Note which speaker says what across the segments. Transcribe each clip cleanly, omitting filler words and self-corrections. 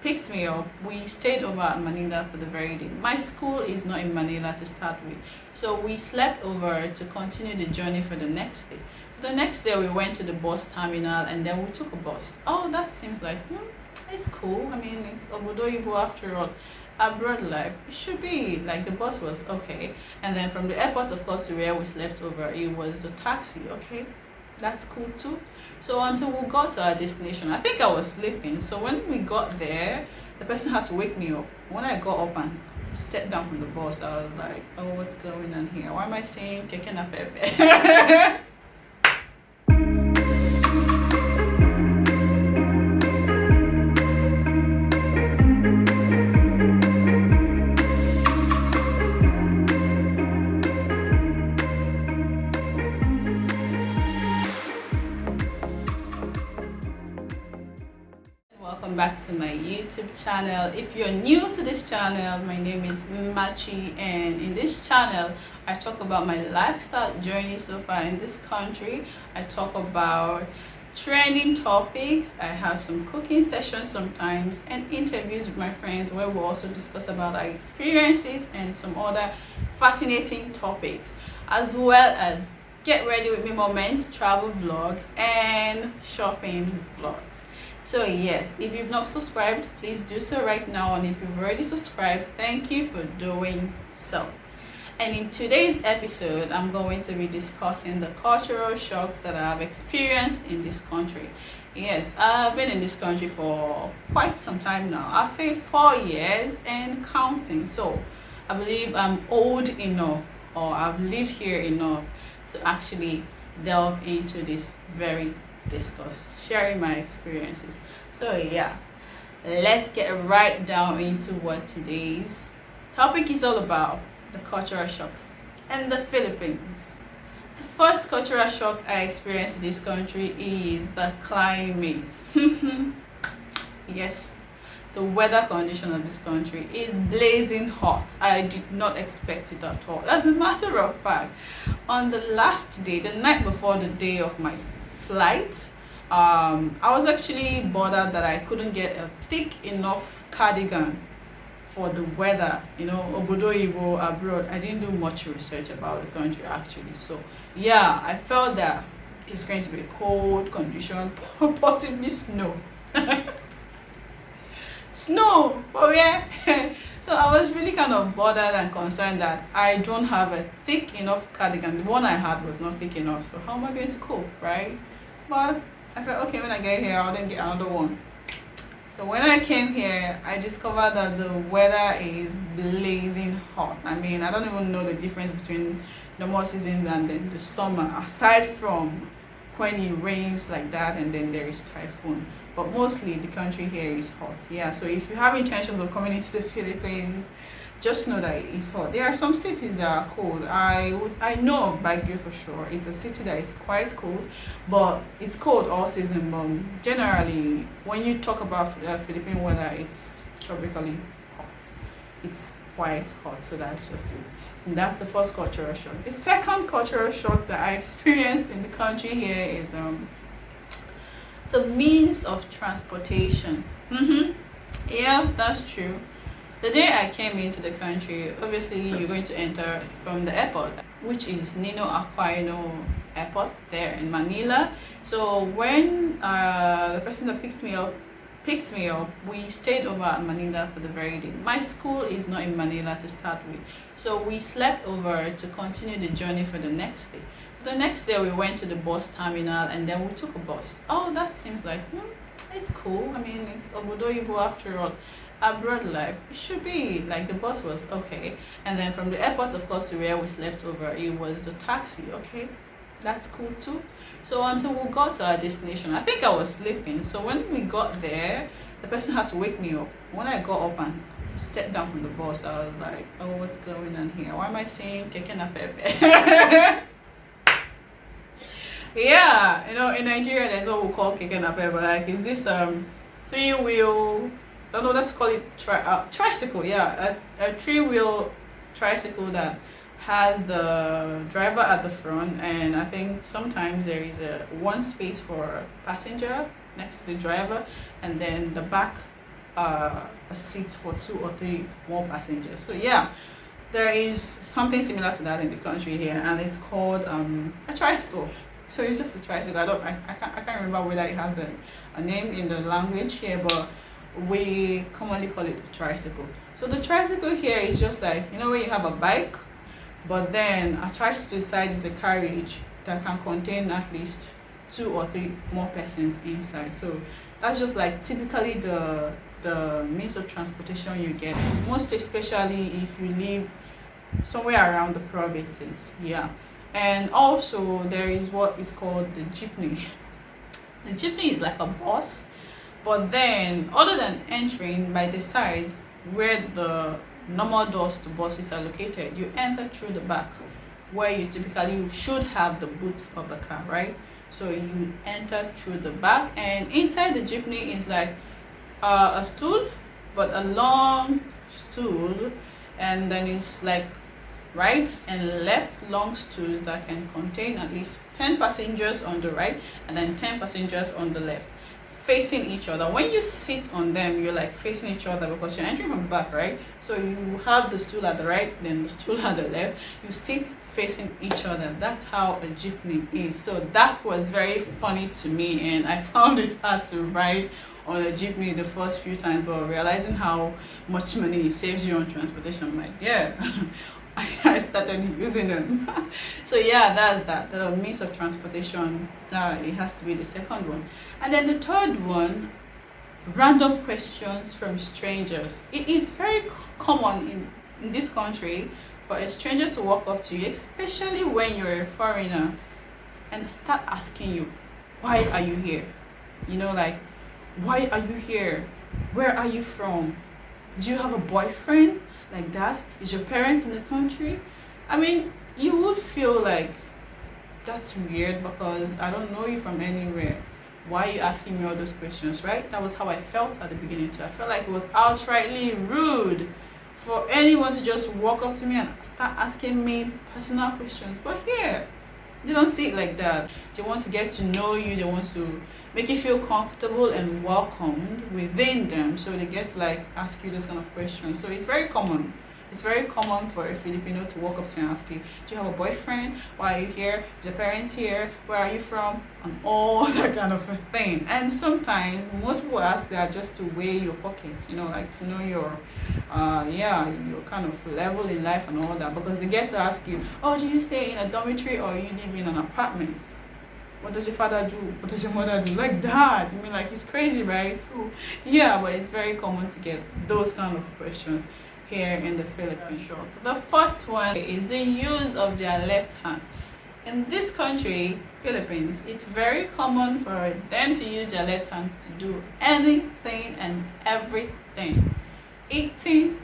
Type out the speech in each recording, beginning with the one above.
Speaker 1: picked me up, we stayed over at Manila for the very day. My school is not in Manila to start with, so we slept over to continue the journey for the next day. So the next day we went to the bus terminal and then we took a bus. Oh, that seems like it's cool. I mean, it's Obodoyibo after all. Abroad life, it should be like the bus was okay. And then from the airport, of course, to where we slept over, it was the taxi. Okay, that's cool too. So until we got to our destination, I think I was sleeping. So when we got there, the person had to wake me up. When I got up and stepped down from the bus, I was like, oh, what's going on here? Why am I saying keke na pepe? Welcome back to my YouTube channel. If you're new to this channel, my name is Machi, and in this channel I talk about my lifestyle journey so far in this country. I talk about trending topics. I have some cooking sessions sometimes and interviews with my friends where we'll also discuss about our experiences and some other fascinating topics, as well as get ready with me moments, travel vlogs and shopping vlogs. So yes, if you've not subscribed, please do so right now, and if you've already subscribed, thank you for doing so. And in today's episode, I'm going to be discussing the cultural shocks that I've experienced in this country. Yes, I've been in this country for quite some time now. I'd say 4 years and counting. So I believe I'm old enough, or I've lived here enough to actually delve into this very discuss, sharing my experiences. So yeah, let's get right down into what today's topic is all about: the cultural shocks in the Philippines. The first cultural shock I experienced in this country is the climate. Yes, the weather condition of this country is blazing hot. I did not expect it at all. As a matter of fact, on the last day, the night before the day of my flight, I was actually bothered that I couldn't get a thick enough cardigan for the weather. You know, Obodoyibo abroad. I didn't do much research about the country actually. So yeah, I felt that it's going to be a cold condition, possibly snow. Snow, oh yeah. So I was really kind of bothered and concerned that I don't have a thick enough cardigan. The one I had was not thick enough, so how am I going to cope, right? But I felt okay, when I get here I'll then get another one. So when I came here, I discovered that the weather is blazing hot. I mean, I don't even know the difference between the more seasons and then the summer, aside from when it rains like that and then there is typhoon. But mostly the country here is hot. Yeah, so if you have intentions of coming into the Philippines, just know that it's hot. There are some cities that are cold. I know of Baguio for sure. It's a city that is quite cold, but it's cold all season. But generally, when you talk about Philippine weather, it's tropically hot. It's quite hot, so that's just it. And that's the first cultural shock. The second cultural shock that I experienced in the country here is the means of transportation. Yeah, that's true. The day I came into the country, obviously you're going to enter from the airport, which is Nino Aquino Airport there in Manila. So when the person that picks me up, we stayed over at Manila for the very day. My school is not in Manila to start with, so we slept over to continue the journey for the next day. So the next day we went to the bus terminal and then we took a bus. Oh, that seems like it's cool. I mean, it's Obodoyibo after all. Abroad life, it should be like the bus was okay. And then from the airport, of course, to where we slept over, it was the taxi. Okay, that's cool too. So until we got to our destination, I think I was sleeping. So when we got there, the person had to wake me up. When I got up and stepped down from the bus, I was like, oh, what's going on here? Why am I saying keke na pepe? Yeah, you know, in Nigeria there's what we call keke na pepe. Like, is this 3-wheel, I don't know, let's call it tricycle. Yeah, a 3-wheel tricycle that has the driver at the front, and I think sometimes there is one space for passenger next to the driver, and then the back a seat for 2 or 3 more passengers. So yeah, there is something similar to that in the country here, and it's called a tricycle. So it's just a tricycle. I can't remember whether it has a name in the language here, but we commonly call it a tricycle. So the tricycle here is just like, you know, when you have a bike, but then attached to the side is a carriage that can contain at least 2 or 3 more persons inside. So that's just like typically the means of transportation you get, most especially if you live somewhere around the provinces. Yeah. And also there is what is called the jeepney. The jeepney is like a bus, but then other than entering by the sides where the normal doors to buses are located, you enter through the back where you typically should have the boots of the car, right? So you enter through the back, and inside the jeepney is like a stool, but a long stool, and then it's like right and left long stools that can contain at least 10 passengers on the right and then 10 passengers on the left, facing each other. When you sit on them, you're like facing each other because you're entering from the back, right? So you have the stool at the right, then the stool at the left. You sit facing each other. That's how a jeepney is. So that was very funny to me, and I found it hard to ride on a jeepney the first few times, but realizing how much money it saves you on transportation, I'm like, yeah. I started using them. So yeah, that's that. The means of transportation, it has to be the second one. And then the third one, random questions from strangers. It is very common in this country for a stranger to walk up to you, especially when you're a foreigner, and start asking you, why are you here? You know, like, why are you here? Where are you from? Do you have a boyfriend? Like that? Is your parents in the country? I mean, you would feel like that's weird because I don't know you from anywhere. Why are you asking me all those questions, right? That was how I felt at the beginning too. I felt like it was outrightly rude for anyone to just walk up to me and start asking me personal questions. But here, they don't see it like that. They want to get to know you. They want to make you feel comfortable and welcomed within them. So they get to like ask you those kind of questions. So it's very common. It's very common for a Filipino to walk up to you and ask you, do you have a boyfriend? Why are you here? Is your parents here? Where are you from? And all that kind of a thing. And sometimes most people ask that just to weigh your pocket, you know, like to know your your kind of level in life and all that, because they get to ask you, oh, do you stay in a dormitory or you live in an apartment? What does your father do? What does your mother do? Like that. I mean, like, it's crazy, right? So yeah, but it's very common to get those kind of questions here in the Philippines. The fourth one is the use of their left hand. In this country, Philippines, it's very common for them to use their left hand to do anything and everything. Eating,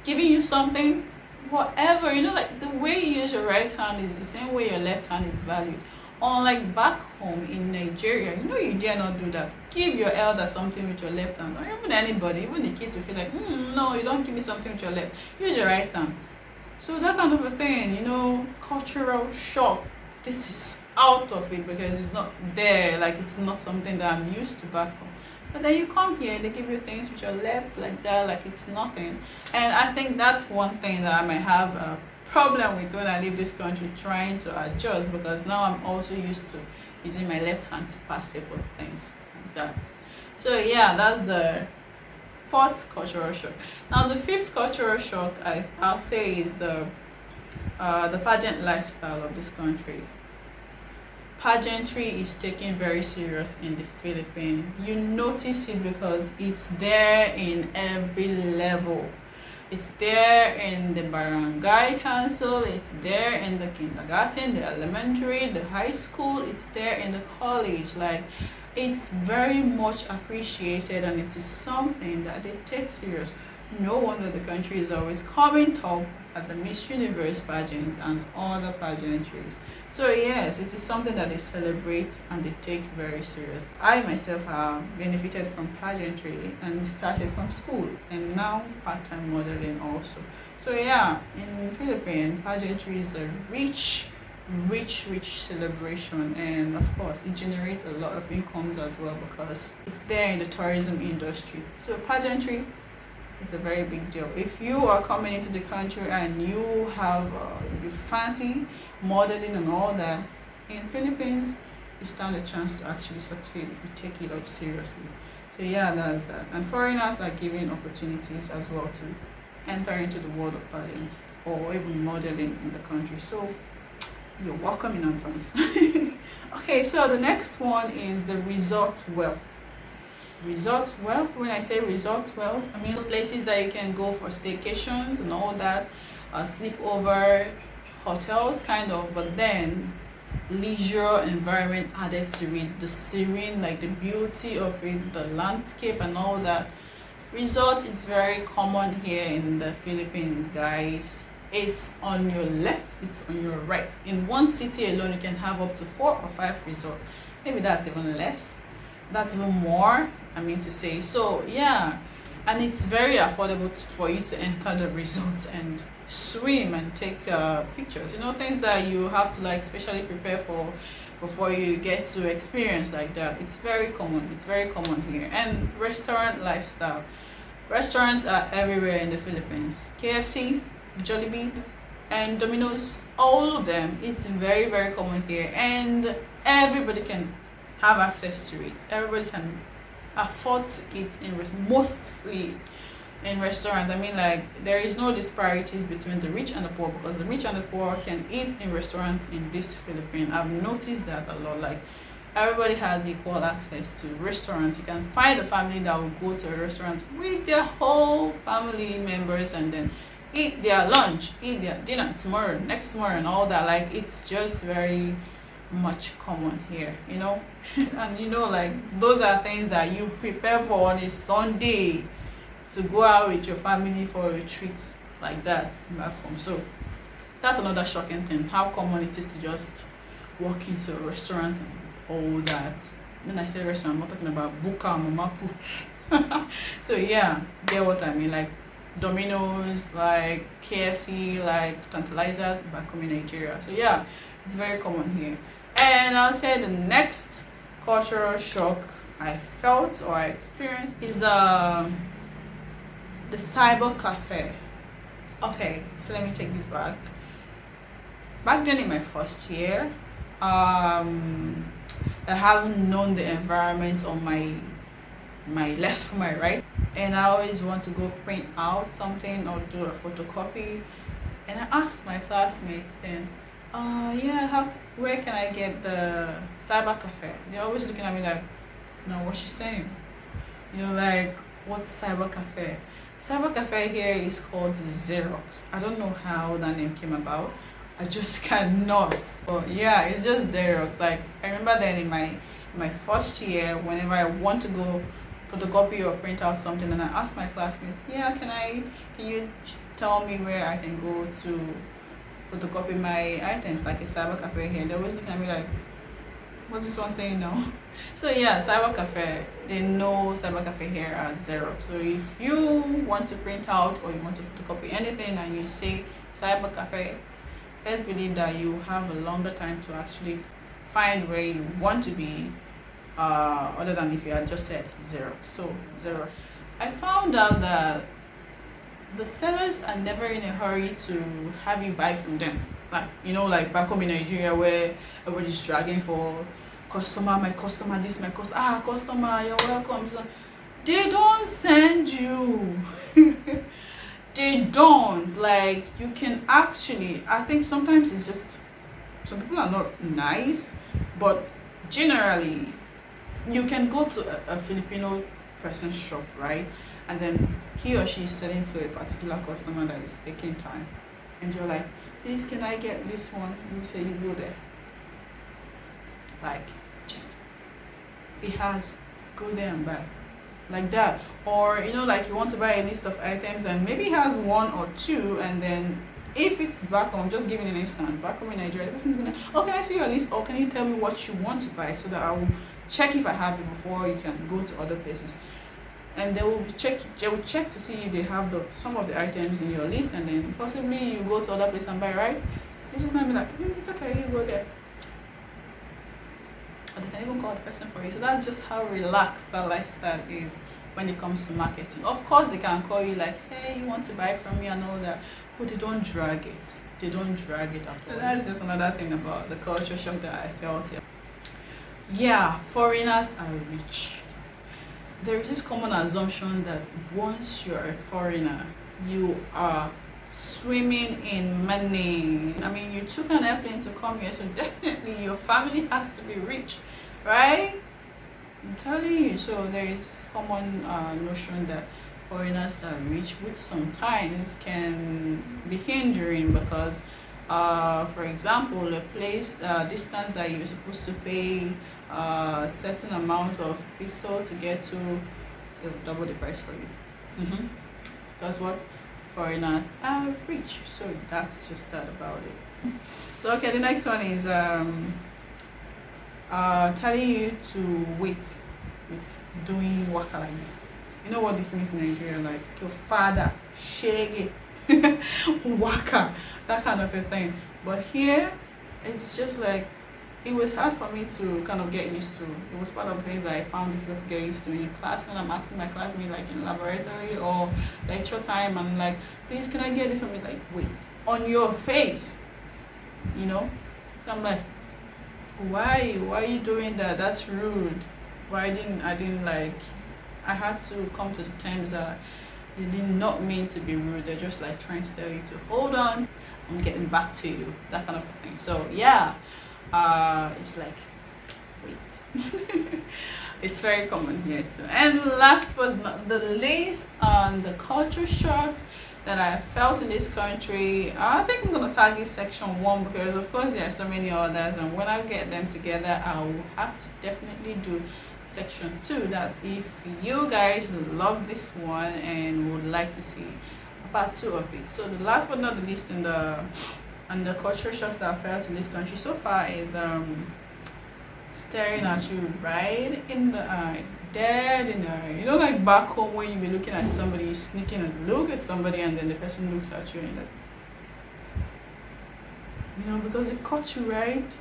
Speaker 1: giving you something, whatever, you know, like the way you use your right hand is the same way your left hand is valued. Unlike back home in Nigeria, you know, you dare not do that. Give your elder something with your left hand, or even anybody, even the kids will feel like, no, you don't give me something with your left. Use your right hand. So that kind of a thing, you know, cultural shock. This is out of it because it's not there. Like, it's not something that I'm used to back home. But then you come here, they give you things with your left like that, like it's nothing. And I think that's one thing that I might have a problem with when I leave this country, trying to adjust, because now I'm also used to using my left hand to pass people things like that. So yeah, that's the fourth cultural shock. Now the fifth cultural shock I'll say is the pageant lifestyle of this country. Pageantry is taken very serious in the Philippines. You notice it because it's there in every level. It's there in the barangay council, it's there in the kindergarten, the elementary, the high school, it's there in the college. Like, it's very much appreciated, and it is something that they take serious. No wonder the country is always coming top at the Miss Universe pageant and other pageantries. So yes, it is something that they celebrate and they take very serious. I myself have benefited from pageantry and started from school, and now part-time modeling also. So yeah, in Philippines, pageantry is a rich rich celebration, and of course it generates a lot of income as well because it's there in the tourism industry. So pageantry, it's a very big deal. If you are coming into the country and you have you fancy modeling and all that, in Philippines you stand a chance to actually succeed if you take it up seriously. So yeah, that's that. And foreigners are given opportunities as well to enter into the world of pageant or even modeling in the country. So you're welcome in advance. Okay, so the next one is the resort wealth. Resort wealth, when I say resort wealth, I mean places that you can go for staycations and all that, sleepover, hotels kind of, but then leisure environment added to it, the serene, like the beauty of it, the landscape and all that. Resort is very common here in the Philippines, guys. It's on your left, it's on your right. In one city alone you can have up to 4 or 5 resorts. Maybe that's even less, that's even more, I mean to say. So yeah, and it's very affordable for you to enter the resorts and swim and take pictures, you know, things that you have to like specially prepare for before you get to experience like that. It's very common, it's very common here. And restaurant lifestyle, restaurants are everywhere in the Philippines. KFC, Jollibee, and Domino's, all of them, it's very common here, and everybody can have access to it. Everybody can afford to eat in mostly in restaurants. I mean, like, there is no disparities between the rich and the poor, because the rich and the poor can eat in restaurants in this Philippines. I've noticed that a lot. Like, everybody has equal access to restaurants. You can find a family that will go to a restaurant with their whole family members and then eat their lunch, eat their dinner tomorrow, next tomorrow, and all that. Like, it's just very much common here, you know. And you know, like, those are things that you prepare for on a Sunday to go out with your family for a treat like that back home. So that's another shocking thing, how common it is to just walk into a restaurant and all that. When I say restaurant, I'm not talking about buka, mama put. So yeah, get what I mean. Like Domino's, like KFC, like tantalizers back home in Nigeria. So yeah, it's very common here. And I'll say the next cultural shock I felt or I experienced is the cyber cafe. Okay, so let me take this back. Back then in my first year, I haven't known the environment on my left from my right, and I always want to go print out something or do a photocopy. And I asked my classmates then, yeah, where can I get the cyber cafe? They're always looking at me like, no, what's she saying? You know, like, what's cyber cafe? Cyber cafe here is called Xerox. I don't know how that name came about. I just cannot. But yeah, it's just Xerox. Like, I remember then in my first year, whenever I want to go photocopy or print out something, and I asked my classmates, yeah, can you tell me where I can go to photocopy my items, like a cyber cafe here? They're always looking at me like, what's this one saying now? So yeah, cyber cafe, they know cyber cafe here as Xerox. So if you want to print out or you want to photocopy anything and you say cyber cafe, let's believe that you have a longer time to actually find where you want to be, other than if you had just said Xerox. So Xerox, I found out that the sellers are never in a hurry to have you buy from them. Like, you know, like back home in Nigeria where everybody's dragging for customer, my customer, this, my customer, customer, you're welcome. So they don't send you. They don't. Like, you can actually, I think sometimes it's just, some people are not nice, but generally, you can go to a Filipino person's shop, right? And then he or she is selling to a particular customer that is taking time. And you're like, please, can I get this one? You say you go there. Like, just, it has, go there and buy. Like that. Or, you know, like you want to buy a list of items and maybe he has 1 or 2, and then if it's back home, just giving an instance, back home in Nigeria, the person's gonna, oh, can I see your list, or can you tell me what you want to buy so that I will check if I have it before you can go to other places. And they will check to see if they have some of the items in your list, and then possibly you go to other place and buy, right? It's just gonna be like, it's okay, you go there. Or they can even call the person for you. So that's just how relaxed that lifestyle is when it comes to marketing. Of course, they can call you like, hey, you want to buy from me and all that, but they don't drag it. They don't drag it at all. So that's just another thing about the culture shock that I felt here. Yeah, foreigners are rich. There is this common assumption that once you're a foreigner, you are swimming in money. I mean, you took an airplane to come here, so definitely your family has to be rich, right? I'm telling you. So there is this common notion that foreigners are rich, which sometimes can be hindering because, for example, a place distance that you're supposed to pay a certain amount of peso to get to, they'll double the price for you. Because what? Foreigners are rich. So that's just that about it. So okay, the next one is telling you to wait with doing waka like this. You know what this means in Nigeria? Like your father, shege, waka, that kind of a thing. But here, it's just like, it was hard for me to kind of get used to. It was part of the things that I found difficult to get used to in class when I'm asking my classmates, like in laboratory or lecture time, I'm like, please, can I get this from me? Like, wait, on your face, you know? So I'm like, why are you doing that? That's rude. Why I didn't like, I had to come to the terms that they did not mean to be rude. They're just like trying to tell you to hold on, I'm getting back to you, that kind of thing. So yeah, it's like, wait. It's very common here too. And last but not the least, the culture shock that I felt in this country, I think I'm gonna tag this section 1 because of course there are so many others, and when I get them together I will have to definitely do section 2. That's if you guys love this one and would like to see part 2 of it. So the last but not the least in the cultural shocks that I felt in this country so far is staring at you right in the eye, dead in the eye. You know, like back home when you be looking at somebody, you sneaking and look at somebody and then the person looks at you and like, you know, because they've caught you right.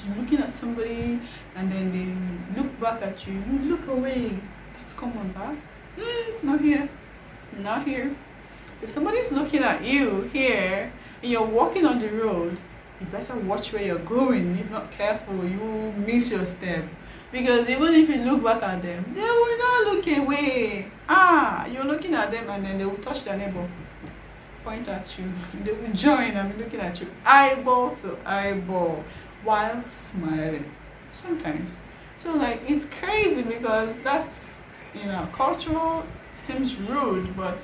Speaker 1: You're looking at somebody and then they look back at you, you look away. That's common, back. Not here. Not here. If somebody's looking at you here and you're walking on the road, you better watch where you're going. If not careful, you miss your step. Because even if you look back at them, they will not look away. You're looking at them and then they will touch their neighbor, point at you. They will join and be looking at you eyeball to eyeball while smiling sometimes. So like, it's crazy because that's, you know, cultural seems rude, but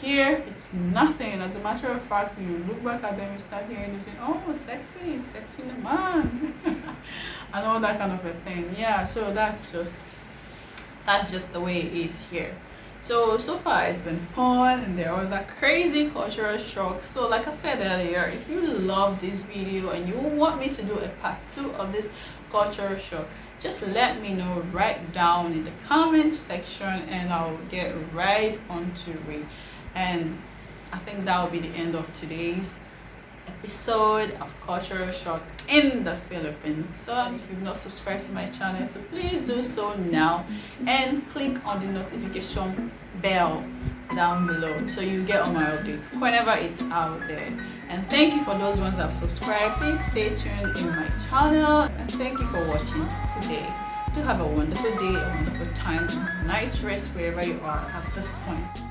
Speaker 1: here it's nothing. As a matter of fact, you look back at them, you start hearing them say, oh, sexy man, and all that kind of a thing. Yeah, so that's just the way it is here. So far it's been fun, and there are other crazy cultural shocks. So like I said earlier, if you love this video and you want me to do a part 2 of this cultural shock, just let me know right down in the comment section and I'll get right onto it. And I think that will be the end of today's episode of Cultural Shock in the Philippines. So if you've not subscribed to my channel, so please do so now and click on the notification bell down below so you get all my updates whenever it's out there. And thank you for those ones that have subscribed. Please stay tuned in my channel, and thank you for watching today. Do have a wonderful day, a wonderful time, night rest wherever you are at this point.